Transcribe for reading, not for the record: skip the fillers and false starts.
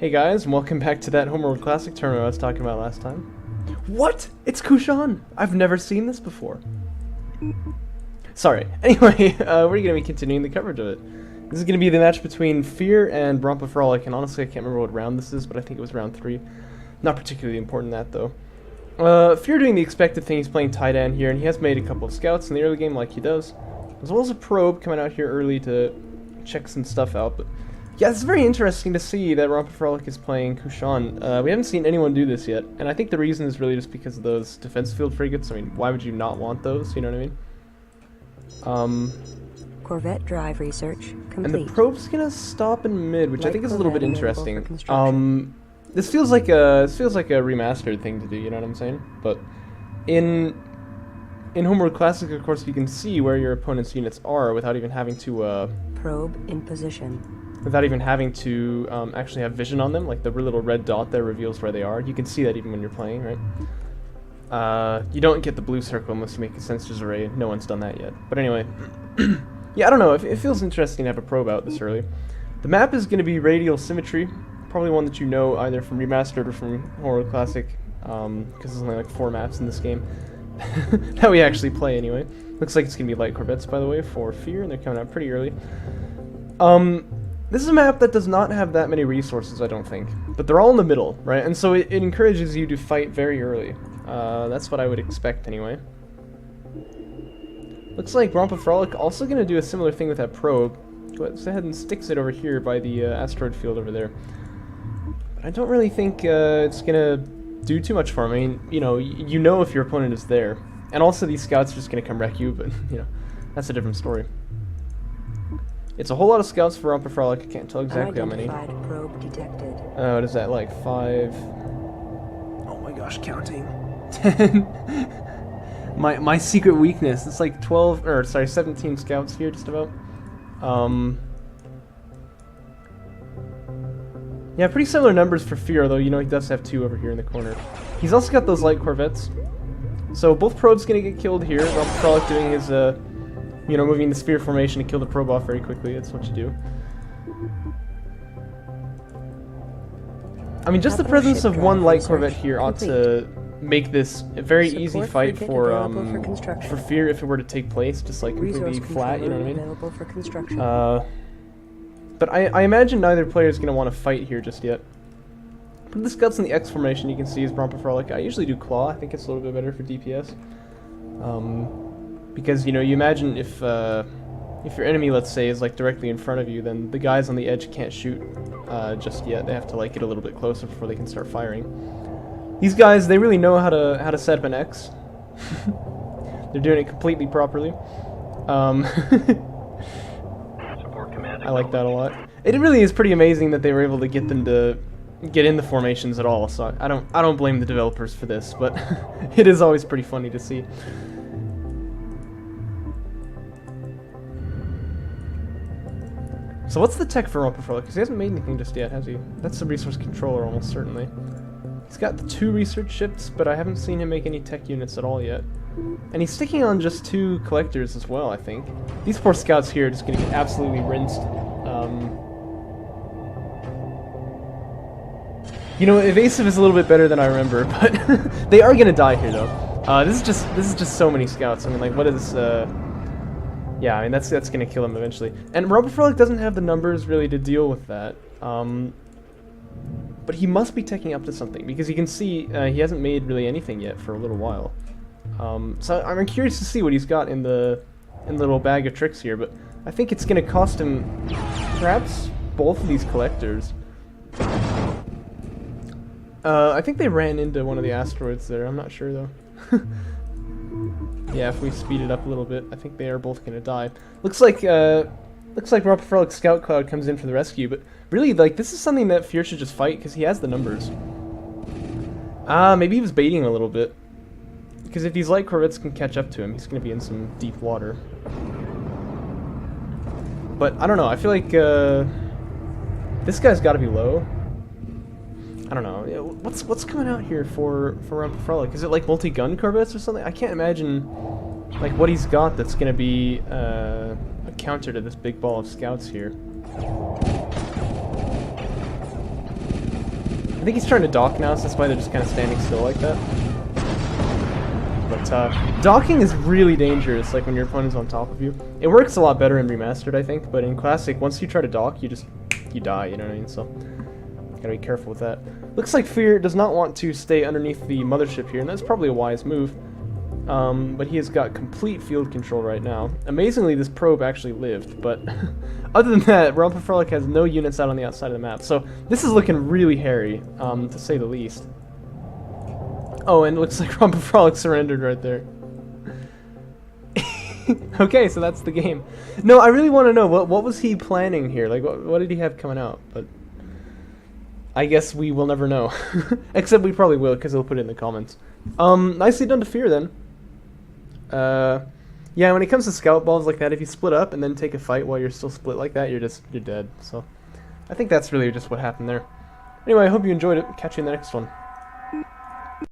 Hey guys, and welcome back to that Homeworld Classic tournament I was talking about last time. What? It's Kushan! I've never seen this before. Sorry. Anyway, we're going to be continuing the coverage of it. This is going to be the match between Fear and Rompafrolic, and honestly I can't remember what round this is, but I think it was round 3. Not particularly important that though. Fear doing the expected thing, he's playing tight end here, and he has made a couple of scouts in the early game like he does. As well as a probe coming out here early to check some stuff out, but yeah, it's very interesting to see that Rompafrolic is playing Kushan. We haven't seen anyone do this yet, and I think the reason is really just because of those defense field frigates. I mean, why would you not want those, you know what I mean? Corvette drive research complete. And the probe's gonna stop in mid, which I think is a little bit interesting. This feels like a remastered thing to do, you know what I'm saying? But in Homeworld Classic, of course, you can see where your opponent's units are without even having to probe in position. Without even having to actually have vision on them, like the little red dot there reveals where they are. You can see that even when you're playing, right? You don't get the blue circle unless you make a sensors array. No one's done that yet. But anyway, yeah, I don't know. It feels interesting to have a probe out this early. The map is going to be Radial Symmetry, probably one that you know either from Remastered or from Homeworld Classic, because there's only like 4 maps in this game that we actually play anyway. Looks like it's going to be light corvettes, by the way, for Fear, and they're coming out pretty early. This is a map that does not have that many resources, I don't think. But they're all in the middle, right? And so it encourages you to fight very early. That's what I would expect, anyway. Looks like Rompafrolic also going to do a similar thing with that probe. Go ahead and sticks it over here by the asteroid field over there. But I don't really think it's going to do too much for him. I mean, you know if your opponent is there. And also these scouts are just going to come wreck you, but, that's a different story. It's a whole lot of scouts for Rompafrolic. I can't tell exactly how many. Probe detected. What is that, like 5? Oh my gosh, counting. 10. My secret weakness. It's like 12, or sorry, 17 scouts here, just about. Yeah, pretty similar numbers for Fear, though. He does have 2 over here in the corner. He's also got those light corvettes. So both probes gonna get killed here. Rompafrolic doing his moving the sphere formation to kill the probe off very quickly. That's what you do. I mean, just the presence of one light corvette here ought to make this a very easy fight for Fear if it were to take place, just like completely flat, you know what I mean? But I imagine neither player is going to want to fight here just yet. Put the scouts in the X formation, you can see is Rompafrolic. I usually do Claw. I think it's a little bit better for DPS. Because, you imagine if your enemy, let's say, is like directly in front of you, then the guys on the edge can't shoot just yet. They have to like get a little bit closer before they can start firing. These guys, they really know how to set up an X. They're doing it completely properly. I like that a lot. It really is pretty amazing that they were able to get them to get in the formations at all. So I don't blame the developers for this, but it is always pretty funny to see. So what's the tech for Rompafrolic? Because he hasn't made anything just yet, has he? That's the resource controller, almost certainly. He's got the 2 research ships, but I haven't seen him make any tech units at all yet. And he's sticking on just 2 collectors as well, I think. These poor scouts here are just going to get absolutely rinsed. Evasive is a little bit better than I remember, but they are going to die here, though. This is just so many scouts. I mean, like, what is... Yeah, I mean, that's going to kill him eventually. And Rompafrolic doesn't have the numbers, really, to deal with that. But he must be teching up to something, because you can see he hasn't made really anything yet for a little while. So I'm curious to see what he's got in the little bag of tricks here, but I think it's going to cost him perhaps both of these collectors. I think they ran into one of the asteroids there. I'm not sure, though. Yeah, if we speed it up a little bit, I think they are both going to die. Looks like Rompafrolic's Scout Cloud comes in for the rescue, but really, like, this is something that Fear should just fight, because he has the numbers. Maybe he was baiting a little bit. Because if these light corvettes can catch up to him, he's going to be in some deep water. But, I don't know, I feel like, this guy's got to be low. I don't know. What's coming out here for Rompafrolic? Is it like multi-gun corvettes or something? I can't imagine like what he's got that's gonna be a counter to this big ball of scouts here. I think he's trying to dock now, so that's why they're just kind of standing still like that. But docking is really dangerous, like when your opponent's on top of you. It works a lot better in Remastered, I think, but in Classic, once you try to dock, you die, you know what I mean? So, gotta be careful with that. Looks like Fear does not want to stay underneath the mothership here, and that's probably a wise move. But he has got complete field control right now. Amazingly, this probe actually lived, but other than that, Rompafrolic has no units out on the outside of the map. So this is looking really hairy, to say the least. Oh, and it looks like Rompafrolic surrendered right there. Okay, so that's the game. No, I really want to know, what was he planning here? Like, what did he have coming out? But I guess we will never know. Except we probably will, because he'll put it in the comments. Nicely done to Fear, then. Yeah, when it comes to scout balls like that, if you split up and then take a fight while you're still split like that, you're dead. So I think that's really just what happened there. Anyway, I hope you enjoyed it. Catch you in the next one.